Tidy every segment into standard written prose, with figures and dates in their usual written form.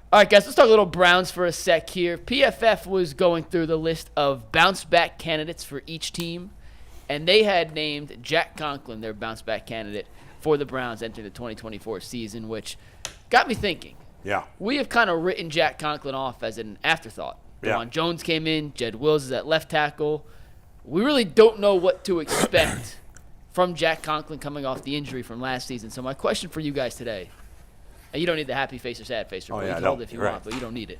All right, guys, let's talk a little Browns for a sec here. PFF was going through the list of bounce-back candidates for each team, and they had named Jack Conklin their bounce-back candidate for the Browns entering the 2024 season, which got me thinking. Yeah. We have kind of written Jack Conklin off as an afterthought. Dawand Jones came in. Jed Wills is at left tackle. We really don't know what to expect from Jack Conklin coming off the injury from last season. So my question for you guys today, and you don't need the happy face or sad face, or you can hold it if you want, but you don't need it.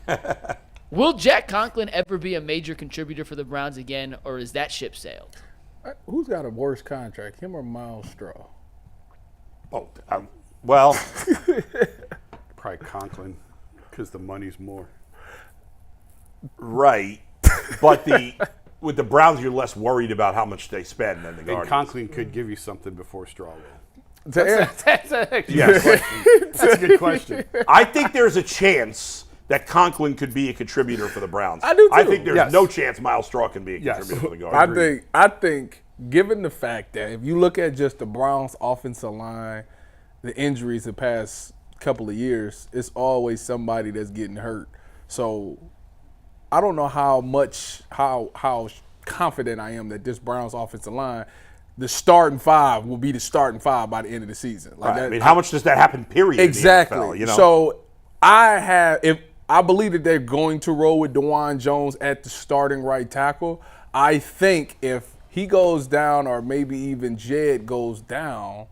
Will Jack Conklin ever be a major contributor for the Browns again, or is that ship sailed? Who's got a worse contract, him or Miles Straw? Oh, well. Probably Conklin, because the money's more. Right. But with the Browns, you're less worried about how much they spend than the Guardians. And Conklin could give you something before Straw will. That's a good question. I think there's a chance that Conklin could be a contributor for the Browns. I do too. I think there's no chance Miles Straw can be a contributor for the Guardians. I think, given the fact that if you look at just the Browns' offensive line, the injuries the past couple of years, it's always somebody that's getting hurt. So I don't know how confident I am that this Browns offensive line, the starting five, will be the starting five by the end of the season. Like that, I mean, how much does that happen? Period. Exactly. In the NFL, you know? So I believe that they're going to roll with Dawand Jones at the starting right tackle. I think if he goes down, or maybe even Jed goes down,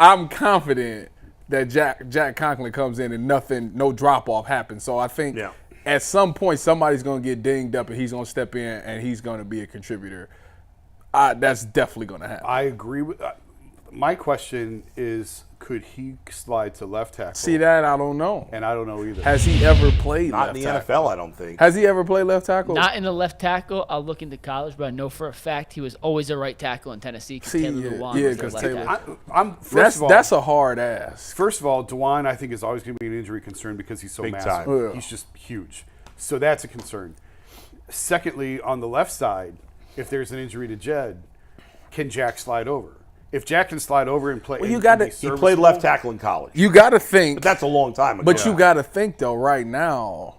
I'm confident that Jack Conklin comes in and no drop off happens. So I think at some point somebody's going to get dinged up and he's going to step in and he's going to be a contributor. That's definitely going to happen. I agree with. My question is, could he slide to left tackle? See that? I don't know. And I don't know either. Has he ever played Not left in the tackle? NFL, I don't think. Has he ever played left tackle? Not in the left tackle. I'll look into college, but I know for a fact he was always a right tackle in Tennessee because Taylor Dawand was their left tackle. That's a hard ass. First of all, Dawand, I think, is always going to be an injury concern because he's so Big massive. time. Yeah. He's just huge. So that's a concern. Secondly, on the left side, if there's an injury to Jed, can Jack slide over? If Jack can slide over and play, he played left tackle in college. You got to think. But that's a long time ago. But you got to think, though, right now,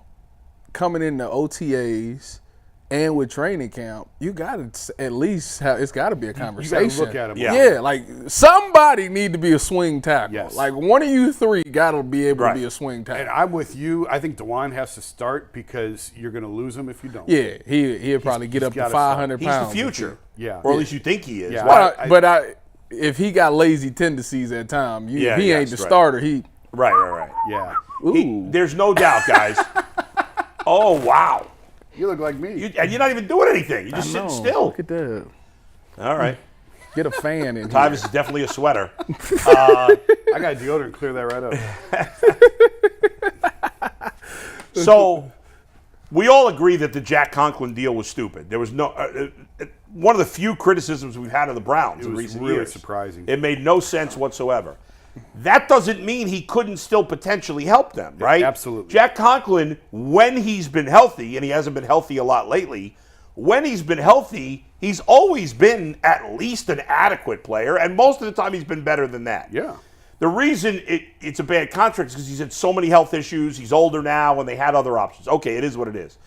coming into OTAs and with training camp, you got to at least have, it's got to be a conversation. You got to look at him. Yeah, like somebody need to be a swing tackle. Yes. Like one of you three got to be able to be a swing tackle. And I'm with you. I think Dawand has to start because you're going to lose him if you don't. Yeah, he'll probably get up to 500 pounds. He's the future. Yeah. Or at least you think he is. Yeah. Right? If he got lazy tendencies at times, he ain't the starter. Right. Yeah. There's no doubt, guys. Oh, wow. You look like me. And you're not even doing anything. You're just sitting still. Look at that. All right. Get a fan in here. Tyvis is definitely a sweater. I got deodorant. Clear that right up. So we all agree that the Jack Conklin deal was stupid. There was no one of the few criticisms we've had of the Browns in recent years. It was really surprising. It made no sense whatsoever. That doesn't mean he couldn't still potentially help them, right? Yeah, absolutely. Jack Conklin, when he's been healthy, and he hasn't been healthy a lot lately, when he's been healthy, he's always been at least an adequate player, and most of the time he's been better than that. Yeah. The reason it's a bad contract is because he's had so many health issues. He's older now, and they had other options. Okay, it is what it is.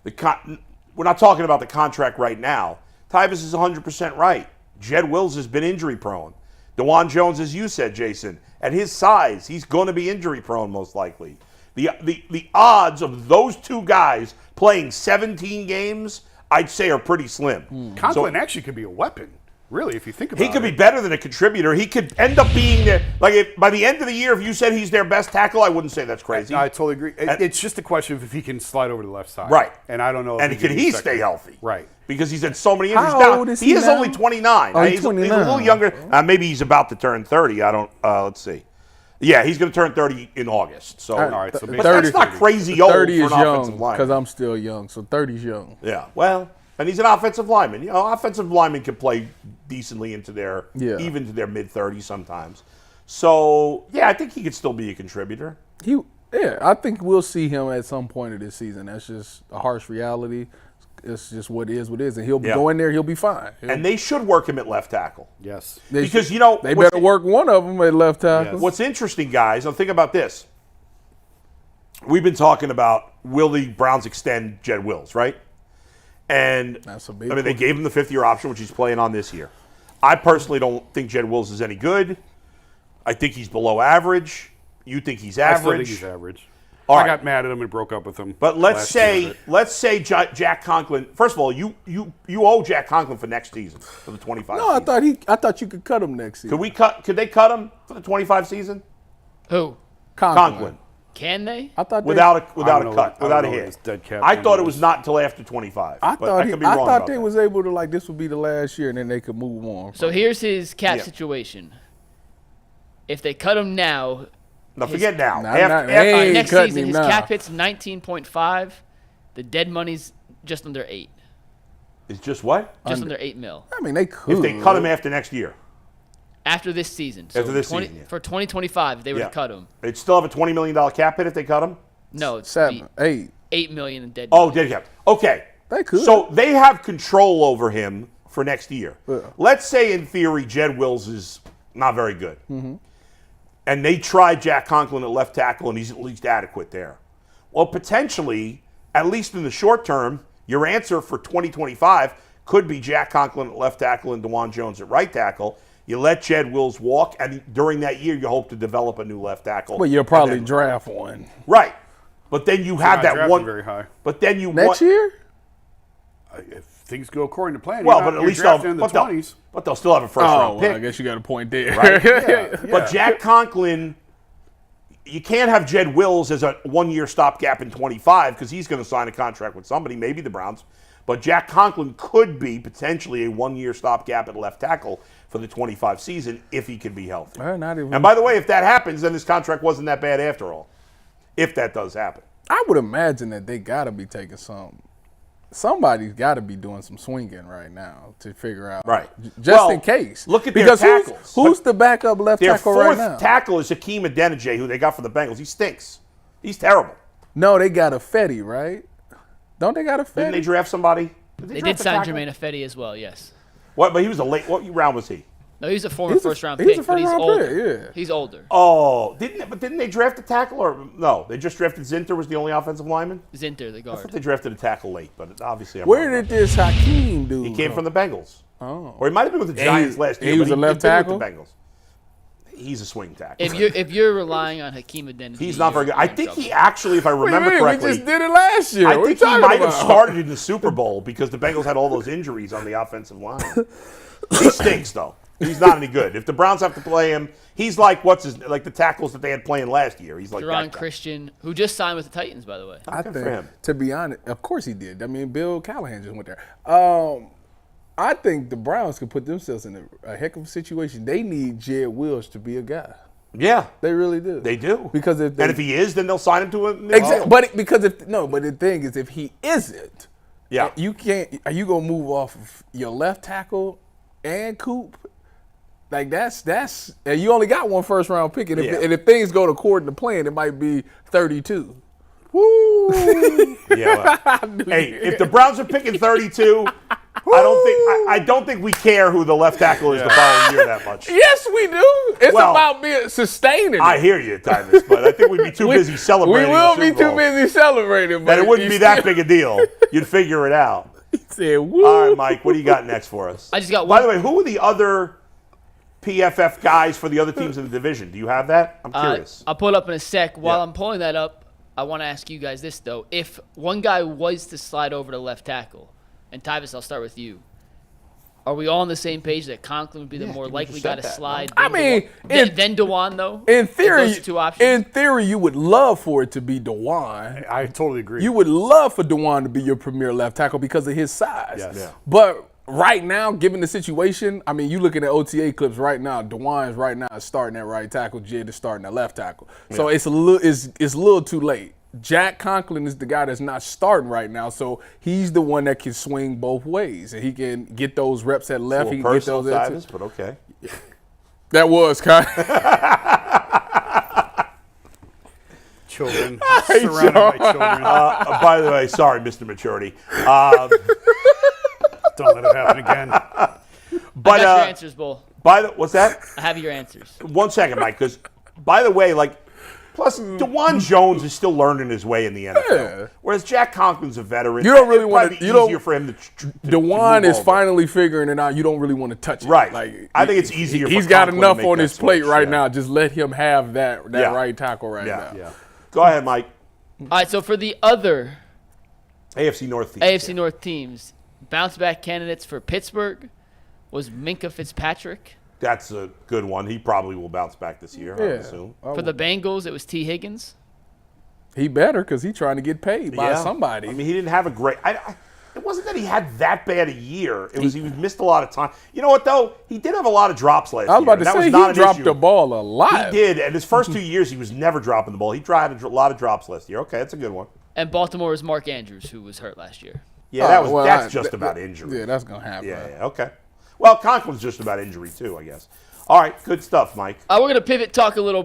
We're not talking about the contract right now. Tyvis is 100% right. Jed Wills has been injury prone. Dawand Jones, as you said, Jason, at his size, he's going to be injury prone most likely. The odds of those two guys playing 17 games, I'd say, are pretty slim. Conklin actually could be a weapon, really, if you think about it. He could be better than a contributor. He could end up being there. Like, by the end of the year, if you said he's their best tackle, I wouldn't say that's crazy. I totally agree. It's just a question of if he can slide over to the left side. Right. And I don't know. And can he stay healthy? Right. Because he's had so many injuries. How old is he is now? only 29. Oh, He's a little younger. Maybe he's about to turn 30. I don't. Let's see. Yeah, he's going to turn 30 in August. So, all right. So but that's not crazy old for an offensive lineman. Because I'm still young, so 30's young. Yeah. Well, and he's an offensive lineman. You know, offensive linemen can play decently into their even to their mid 30s sometimes. So yeah, I think he could still be a contributor. I think we'll see him at some point of this season. That's just a harsh reality. it's just what it is, and he'll Yeah. go in there, he'll be fine. And they should work him at left tackle. Yes. Because, they better work one of them at left tackle. Yes. What's interesting, guys, now think about this. We've been talking about will the Browns extend Jed Wills, right? And That's a big they gave him the 5th-year option, which he's playing on this year. I personally don't think Jed Wills is any good. I think he's below average. You think he's I still average. think he's average. All I right. got mad at him and broke up with him. But let's say Jack Conklin. First of all, you owe Jack Conklin for next season for the 25. No, season. I thought you could cut him next season. Could they cut him for the 25 season? Who? Conklin. Can they? I thought Without a know cut, what- I without a don't know what hit. his dead cap I thought it number was is. not until after 25. I but thought I could be wrong about they that. was able to this would be the last year, and then they could move on. So here's his cap Yeah. situation. If they cut him now, Now forget now. Hey, next cutting season him his now. cap hit's 19.5. The dead money's just under 8. It's just what? Just under 8 mil. I mean, they could. If they cut him after next year, After this season. So After this season, yeah. For 2025, they would have cut him. they'd still have a $20 million cap hit if they cut him. No, it's 7, 8. 8 million in dead Oh, money. dead cap. Okay. They could. So they have control over him for next year. Yeah. Let's say, in theory, Jed Wills is not very good. Mm-hmm. And they tried Jack Conklin at left tackle, and he's at least adequate there. Well, potentially, at least in the short term, your answer for 2025 could be Jack Conklin at left tackle and Dawand Jones at right tackle. You let Jed Wills walk, and during that year, you hope to develop a new left tackle. Well, you'll probably And then- draft one. Right. But then you have not that drafting one. very high. But then you Next year? If things go according to plan, Well, you're but at you're least they'll, drafting in the 20s. but they'll still have a first Oh, round well, pick. I guess you got a point there. Right? But Yeah. Jack Conklin, you can't have Jed Wills as a 1-year stopgap in 25 because he's going to sign a contract with somebody, maybe the Browns. But Jack Conklin could be potentially a 1-year stopgap at left tackle for the 25 season if he can be healthy. Not even. And by the way, if that happens, then his contract wasn't that bad after all. If that does happen. I would imagine that they got to be taking some. Somebody's got to be doing some swinging right now to figure out. Right. Just Well, in case. look at their because tackles. Who's the backup left Their tackle right fourth now? tackle is Hakeem Adeniji, who they got for the Bengals. He stinks. He's terrible. No, they got a Fetty, right? Don't they got a Didn't they Fetty? draft somebody? They draft did a sign tackle? Jermaine Ifedi as well, yes. What? But he was what round was he? No, he's a former He's a- first-round he's a pick, but he's first-round pick, older. yeah. He's older. Oh, didn't they draft a tackle or no? They just drafted Zinter was the only offensive lineman. Zinter, the I thought guard. they drafted a tackle late, but obviously I'm Where wrong did about this Hakeem dude that. He came go? from the Bengals. Oh. Or he might have been with the And Giants he- last year. he but was a left he's been tackle? with the Bengals. He's a swing tackle. If you're relying on Hakeem Adeniji, He's not very good. you're I in think trouble. he actually, if I What do you remember mean? correctly, We just did it last year. I What think you he talking might have about? started in the Super Bowl because the Bengals had all those injuries on the offensive line. He stinks though. He's not any good. If the Browns have to play him, he's like like the tackles that they had playing last year. He's like Jerron that guy. Christian, who just signed with the Titans, by the way. I Good think, for him. to be honest, of course he did. I mean, Bill Callahan just went there. I think the Browns could put themselves in a heck of a situation. They need Jed Wills to be a guy. Yeah, They really do. they do. Because if they, and if he is, then they'll sign him to a new exactly, deal. but the thing is, if he isn't, Yeah. you can't. Are you gonna move off of your left tackle and Coop? Like that's and you only got one first round pick, and if, Yeah. and if things go according to plan, it might be 32. Woo! Yeah. Well. Hey, if the Browns are picking 32, I don't think we care who the left tackle is the following year that much. Yes, we do. It's Well, about being sustaining. I hear you, Tyvus, but I think we'd be too busy celebrating. We will the be Super too Bowl. busy celebrating, but And it wouldn't be that big a deal. You'd figure it out. Said, woo. All right, Mike, what do you got next for us? I just got By one. the way, who are the other PFF guys for the other teams in the division? Do you have that? I'm curious. I'll pull it up in a sec. While Yeah. I'm pulling that up, I want to ask you guys this, though. If one guy was to slide over to left tackle, and Tyvis, I'll start with you. Are we all on the same page that Conklin would be the Yeah, more you likely just guy said to that, slide? I mean, Then Dawand, though? in theory, Those two options? in theory, you would love for it to be Dawand. I totally agree. You would love for Dawand to be your premier left tackle because of his size. Yes. Yeah. But right now, given the situation, I mean, you looking at OTA clips right now. Dawand is right now starting at right tackle. Jed is starting at left tackle. So it's a little too late. Jack Conklin is the guy that's not starting right now, so he's the one that can swing both ways, and he can get those reps at left. He can get those at Tyvis, but okay. That was kind. children. Surrounded by children. By the way, sorry, Mr. Maturity. Don't let it happen again. But I got your answers, Bull. what's that? I have your answers. 1 second, Mike. Because by the way, plus Dawand Jones is still learning his way in the NFL. Yeah. Whereas Jack Conklin's a veteran. You don't really want to. to. You don't. Easier for him to Dawand move is over. finally figuring it out. You don't really want to touch it. Right. Like I think it's easier. He's for got Conklin enough to make on that his plate switch. right Yeah. now. Just let him have that Yeah. right tackle right Yeah. now. Yeah. Go ahead, Mike. All right, so for the other AFC North team. AFC North teams, bounce back candidates for Pittsburgh was Minkah Fitzpatrick. That's a good one. He probably will bounce back this year, I would assume. For the Bengals, it was T. Higgins. He better because he's trying to get paid by somebody. I mean, he didn't have a great. It wasn't that he had that bad a year. It was he missed a lot of time. You know what though? He did have a lot of drops last year. I was about to That say was he not an dropped issue. the ball a lot. He did, and his first 2 years he was never dropping the ball. He tried a lot of drops last year. Okay, that's a good one. And Baltimore was Mark Andrews, who was hurt last year. Yeah, that's just about injury. Yeah, that's gonna happen. Yeah, okay. Well, Conklin's just about injury too, I guess. All right, good stuff, Mike. We're going to pivot, talk a little